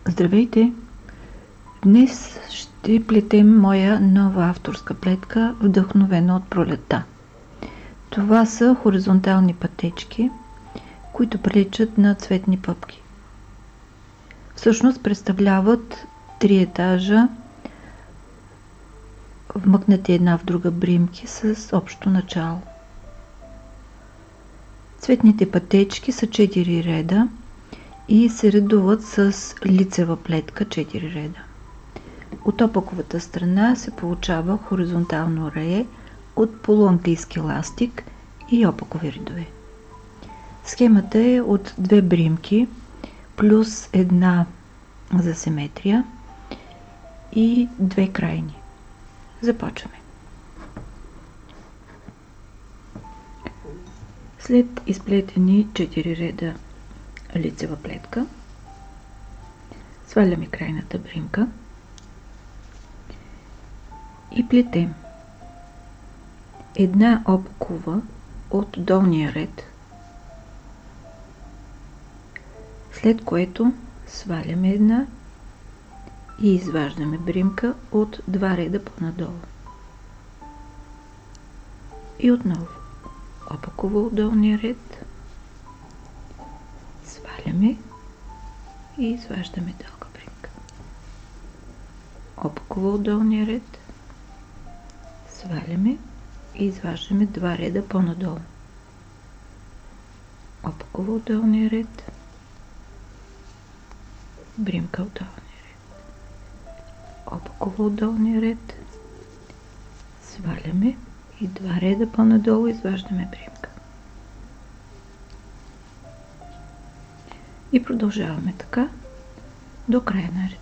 Здравейте! Днес ще плетем моя нова авторска плетка, вдъхновена от пролетта. Това са хоризонтални пътечки, които приличат на цветни пъпки. Всъщност представляват 3 етажа, вмъкнати една в друга бримки с общо начало. Цветните пътечки са 4 реда и се редуват с лицева плетка 4 реда. От опаковата страна се получава хоризонтално рее от полуанглийски ластик и опакови редове. Схемата е от 2 бримки плюс една за симетрия и 2 крайни. Започваме. След изплетени 4 реда лицева плетка, сваляме крайната бримка и плетем една опакова от долния ред, след което сваляме една и изваждаме бримка от 2 реда по-надолу. И отново опакова от долния ред, сваляме и изваждаме дълга бримка. Опакова от долния ред, сваляме и изваждаме 2 реда по-надолу. Опакова от долния ред, бримка от долния ред. Опакова от долния ред, сваляме и 2 реда по-надолу изваждаме бримка. И продължаваме така до края на реда.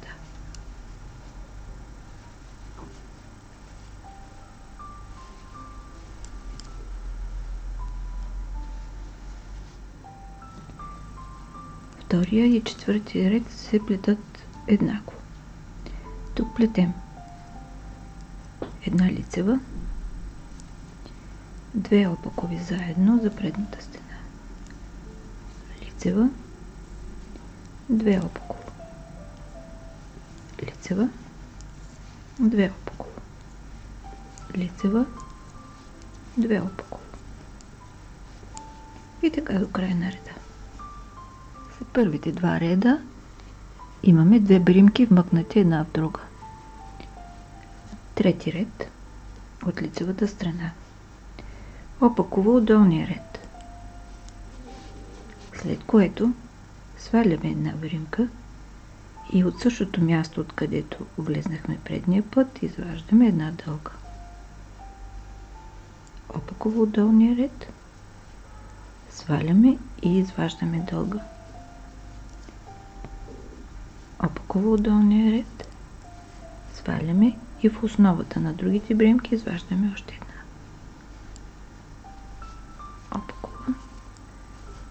Втория и четвъртия ред се плетат еднакво. Тук плетем една лицева, 2 опакови заедно за предната стена. Лицева, 2 опакова. Лицева, 2 опакова. Лицева, 2 опакова. И така до края на реда. След първите 2 реда имаме 2 бримки вмъкнати една в друга. Трети ред от лицевата страна. Опакова от долния ред. След което сваляме една бримка и от същото място, откъдето влезнахме предния път, изваждаме една дълга. Опакова от долния ред, сваляме и изваждаме дълга. Опакова от долния ред, сваляме и в основата на другите бримки изваждаме още една. Опакова,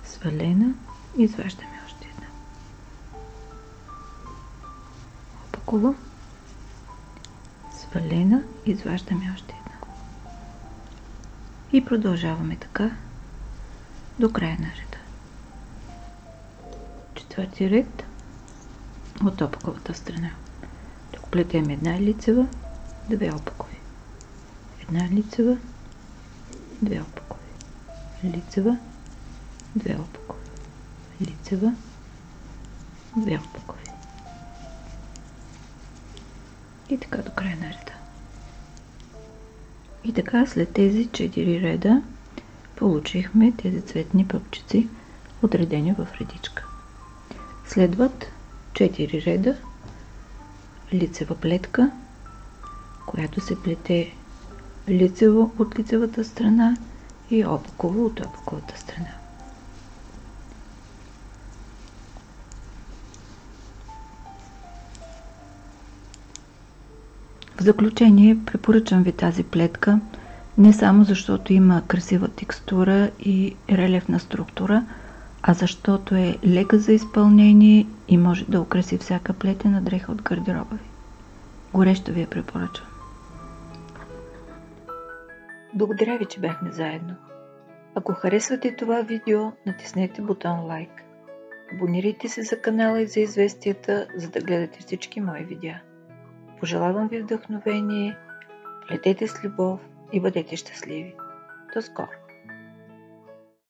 свалена, изваждаме още една. Опакова, свалена, изваждаме още една. И продължаваме така до края на реда. Четвърти ред от опаковата страна. Тук плетем една лицева, 2 опакови. Една лицева, 2 опакови. Лицева, 2 опакови. Лицева, 2 опакови. И така до края на реда. И така след тези 4 реда получихме тези цветни пъпчици, отредени в редичка. Следват 4 реда лицева плетка, която се плете лицево от лицевата страна и опаково от опаковата страна. В заключение препоръчам ви тази плетка, не само защото има красива текстура и релефна структура, а защото е лека за изпълнение и може да украси всяка плетена дреха от гардероба ви. Горещо ви я препоръчвам. Благодаря ви, че бяхме заедно. Ако харесвате това видео, натиснете бутон лайк. Абонирайте се за канала и за известията, за да гледате всички мои видеа. Пожелавам ви вдъхновение, летете с любов и бъдете щастливи. До скоро!